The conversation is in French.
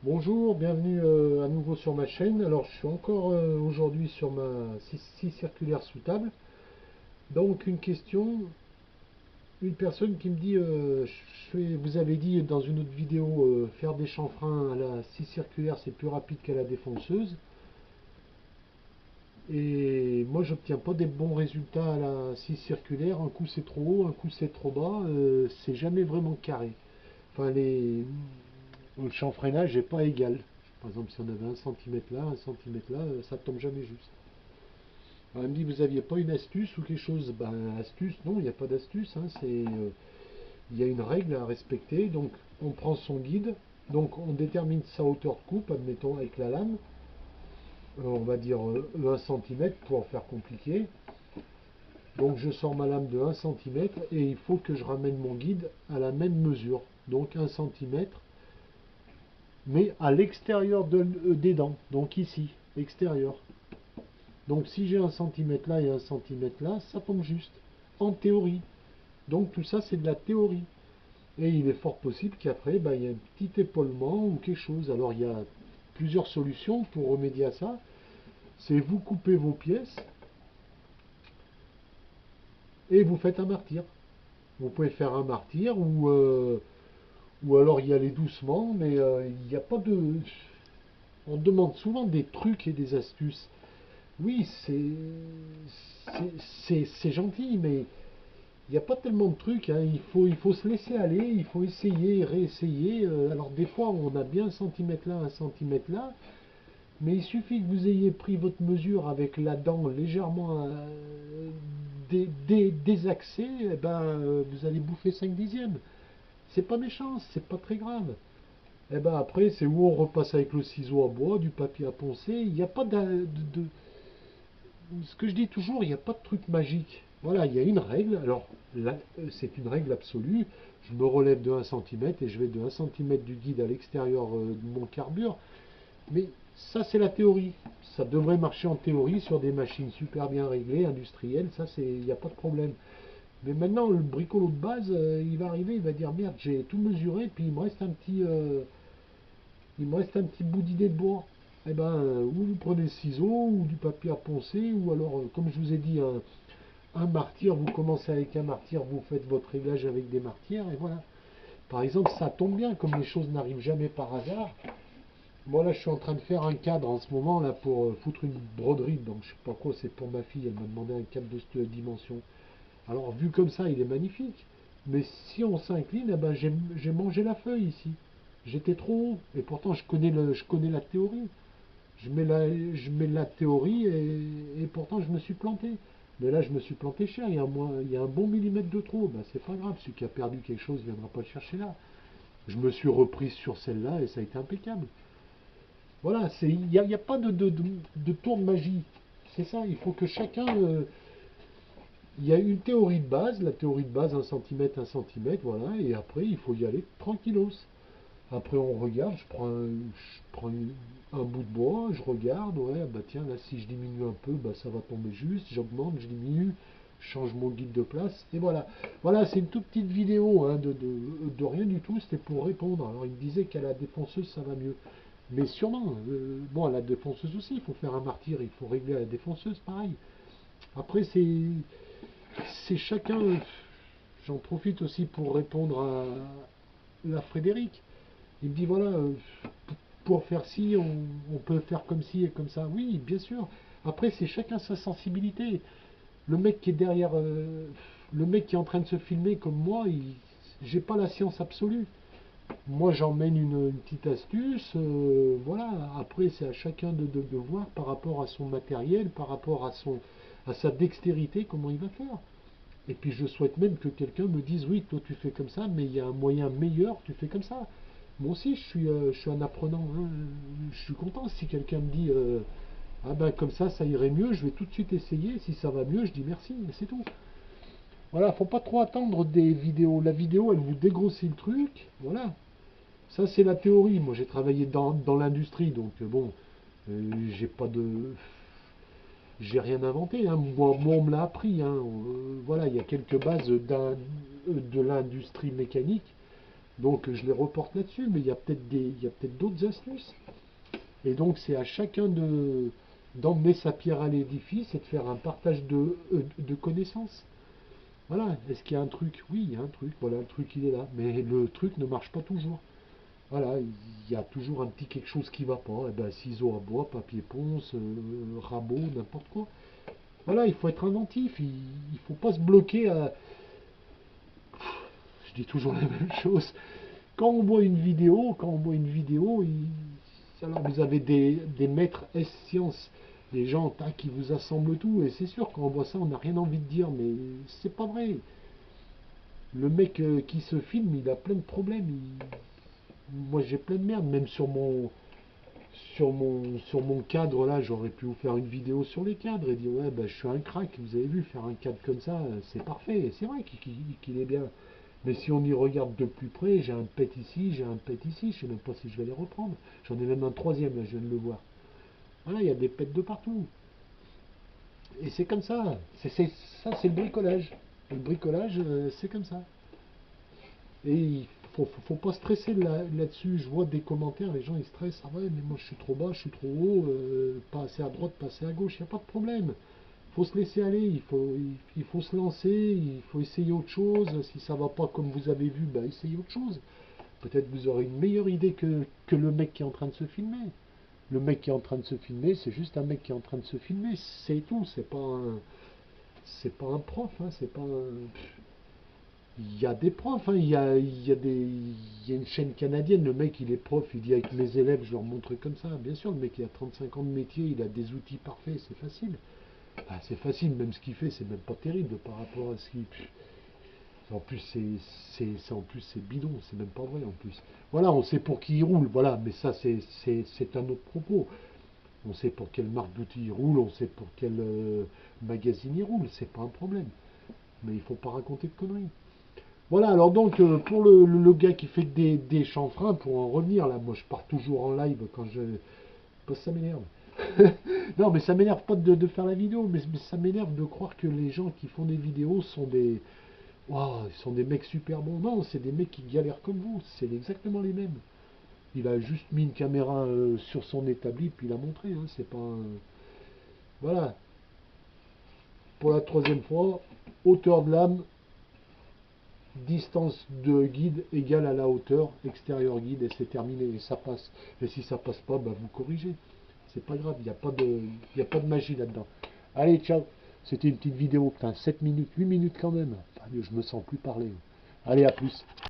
Bonjour, bienvenue à nouveau sur ma chaîne. Alors je suis encore aujourd'hui sur ma scie circulaire sous table. Donc une personne qui me dit, vous avez dit dans une autre vidéo, faire des chanfreins à la scie circulaire c'est plus rapide qu'à la défonceuse. Et moi j'obtiens pas des bons résultats à la scie circulaire, un coup c'est trop haut, un coup c'est trop bas, c'est jamais vraiment carré. Enfin le chanfreinage n'est pas égal. Par exemple, si on avait 1 cm là, 1 cm là, ça tombe jamais juste. Alors, elle me dit, vous aviez pas une astuce ou quelque chose? Ben, astuce, non, il n'y a pas d'astuce, hein, il y a une règle à respecter. Donc, on prend son guide, donc on détermine sa hauteur de coupe, admettons, avec la lame. On va dire 1 cm pour faire compliqué. Donc, je sors ma lame de 1 cm et il faut que je ramène mon guide à la même mesure. Donc, 1 cm, mais à l'extérieur des dents, donc ici, extérieur. Donc si j'ai 1 cm là et 1 cm là, ça tombe juste, en théorie. Donc tout ça c'est de la théorie. Et il est fort possible qu'après, il y a un petit épaulement ou quelque chose. Alors il y a plusieurs solutions pour remédier à ça. C'est vous coupez vos pièces et vous faites un martyr. Vous pouvez faire un martyr ou alors y aller doucement, mais il n'y a pas de... On demande souvent des trucs et des astuces. Oui, c'est gentil, mais il n'y a pas tellement de trucs, hein. Il faut se laisser aller, il faut essayer, réessayer. Alors des fois, on a bien 1 cm là, 1 cm là, mais il suffit que vous ayez pris votre mesure avec la dent légèrement désaxée, eh ben, vous allez bouffer 5 dixièmes. C'est pas méchant, c'est pas très grave. Et ben après, c'est où on repasse avec le ciseau à bois, du papier à poncer. Il n'y a pas ce que je dis toujours, il n'y a pas de truc magique. Voilà, il y a une règle. Alors, là, c'est une règle absolue. Je me relève de 1 cm et je vais de 1 cm du guide à l'extérieur de mon carbure. Mais ça, c'est la théorie. Ça devrait marcher en théorie sur des machines super bien réglées, industrielles. Ça, il n'y a pas de problème. Mais maintenant, le bricolo de base, il va arriver, il va dire merde, j'ai tout mesuré, puis il me reste un petit bout d'idée de bois. Eh ben, ou vous prenez le ciseau, ou du papier à poncer, ou alors, comme je vous ai dit, un martyr, vous commencez avec un martyr, vous faites votre réglage avec des martyrs, et voilà. Par exemple, ça tombe bien, comme les choses n'arrivent jamais par hasard. Moi là, je suis en train de faire un cadre en ce moment là pour foutre une broderie, donc je sais pas quoi, c'est pour ma fille, elle m'a demandé un cadre de cette dimension. Alors vu comme ça, il est magnifique. Mais si on s'incline, eh ben, j'ai mangé la feuille ici. J'étais trop haut. Et pourtant, je connais la théorie. Je mets la théorie et pourtant, je me suis planté. Mais là, je me suis planté cher. Il y a un bon millimètre de trop. Ben, c'est pas grave. Celui qui a perdu quelque chose ne viendra pas le chercher là. Je me suis reprise sur celle-là et ça a été impeccable. Voilà, y a pas de tour de magie. C'est ça. Il faut que chacun il y a une théorie de base, la théorie de base 1 cm, 1 cm, voilà, et après il faut y aller tranquillos. Après on regarde, je prends un bout de bois, je regarde, ouais, bah tiens, là si je diminue un peu, bah ça va tomber juste, j'augmente, je diminue, je change mon guide de place, et voilà. Voilà, c'est une toute petite vidéo hein, de rien du tout, c'était pour répondre. Alors il me disait qu'à la défonceuse ça va mieux. Mais sûrement, bon, à la défonceuse aussi, il faut faire un martyr, il faut régler à la défonceuse, pareil. Après, c'est chacun. J'en profite aussi pour répondre à Frédéric. Il me dit voilà, pour faire ci, on peut faire comme ci et comme ça. Oui, bien sûr. Après, c'est chacun sa sensibilité. Le mec qui est derrière, le mec qui est en train de se filmer comme moi, j'ai pas la science absolue. Moi, j'emmène une petite astuce. Voilà. Après, c'est à chacun de voir par rapport à son matériel, par rapport à sa dextérité, comment il va faire. Et puis je souhaite même que quelqu'un me dise oui, toi tu fais comme ça, mais il y a un moyen meilleur, tu fais comme ça. Moi aussi je suis un apprenant, hein. Je suis content si quelqu'un me dit ah ben comme ça irait mieux, je vais tout de suite essayer, si ça va mieux, je dis merci, mais c'est tout. Voilà, faut pas trop attendre des vidéos. La vidéo elle vous dégrossit le truc, voilà. Ça c'est la théorie. Moi j'ai travaillé dans l'industrie, donc bon, j'ai pas de j'ai rien inventé, hein. Moi, on me l'a appris, hein. Voilà, il y a quelques bases de l'industrie mécanique. Donc je les reporte là-dessus, mais il y a peut-être d'autres astuces. Et donc c'est à chacun d'emmener sa pierre à l'édifice et de faire un partage de connaissances. Voilà, est-ce qu'il y a un truc? Oui, il y a un truc, voilà, le truc il est là, mais le truc ne marche pas toujours. Voilà, il y a toujours un petit quelque chose qui va pas. Eh ben, ciseaux à bois, papier ponce, rabot, n'importe quoi. Voilà, il faut être inventif, il faut pas se bloquer à... Je dis toujours la même chose. Quand on voit une vidéo, alors vous avez des maîtres S-sciences, des gens qui vous assemblent tout, et c'est sûr, quand on voit ça, on n'a rien envie de dire, mais c'est pas vrai. Le mec qui se filme, il a plein de problèmes. Moi, j'ai plein de merde, même sur mon cadre là, j'aurais pu vous faire une vidéo sur les cadres et dire ouais, ben, je suis un crack, vous avez vu, faire un cadre comme ça, c'est parfait, et c'est vrai qu'il est bien. Mais si on y regarde de plus près, j'ai un pet ici, j'ai un pet ici, je sais même pas si je vais les reprendre. J'en ai même un troisième là, je viens de le voir. Voilà, il y a des pets de partout. Et c'est comme ça. Ça, c'est le bricolage. Le bricolage, c'est comme ça. Et il faut pas stresser là-dessus. Je vois des commentaires, les gens ils stressent. Ah ouais, mais moi je suis trop bas, je suis trop haut, pas assez à droite, pas assez à gauche. Il n'y a pas de problème. Il faut se laisser aller, il faut se lancer, il faut essayer autre chose. Si ça va pas comme vous avez vu, bah essayez autre chose. Peut-être vous aurez une meilleure idée que le mec qui est en train de se filmer. Le mec qui est en train de se filmer, c'est juste un mec qui est en train de se filmer. C'est tout. C'est pas un prof. Hein, c'est pas un... Il y a des profs. Hein, il y a une chaîne canadienne. Le mec, il est prof. Il dit avec mes élèves, je leur montre comme ça. Bien sûr, le mec, il a 35 ans de métier. Il a des outils parfaits. C'est facile. Ah, c'est facile. Même ce qu'il fait, c'est même pas terrible par rapport à ce qu'il... En plus, en plus, c'est bidon, c'est même pas vrai en plus. Voilà, on sait pour qui il roule, voilà, mais ça, c'est un autre propos. On sait pour quelle marque d'outils il roule, on sait pour quel magazine il roule, c'est pas un problème. Mais il faut pas raconter de conneries. Voilà, alors donc, pour le gars qui fait des chanfreins, pour en revenir là, moi je pars toujours en live quand je. Parce que ça m'énerve. Non, mais ça m'énerve pas de faire la vidéo, mais ça m'énerve de croire que les gens qui font des vidéos sont des. Waouh, ils sont des mecs super bons. Non, c'est des mecs qui galèrent comme vous. C'est exactement les mêmes. Il a juste mis une caméra sur son établi, puis il a montré. Hein, c'est pas Voilà. Pour la troisième fois, hauteur de lame, distance de guide égale à la hauteur, extérieur guide, et c'est terminé. Et ça passe. Et si ça passe pas, bah, vous corrigez. C'est pas grave, il y a pas de magie là-dedans. Allez, ciao. C'était une petite vidéo, putain, 7 minutes, 8 minutes quand même. Allez, je me sens plus parler. Allez, à plus.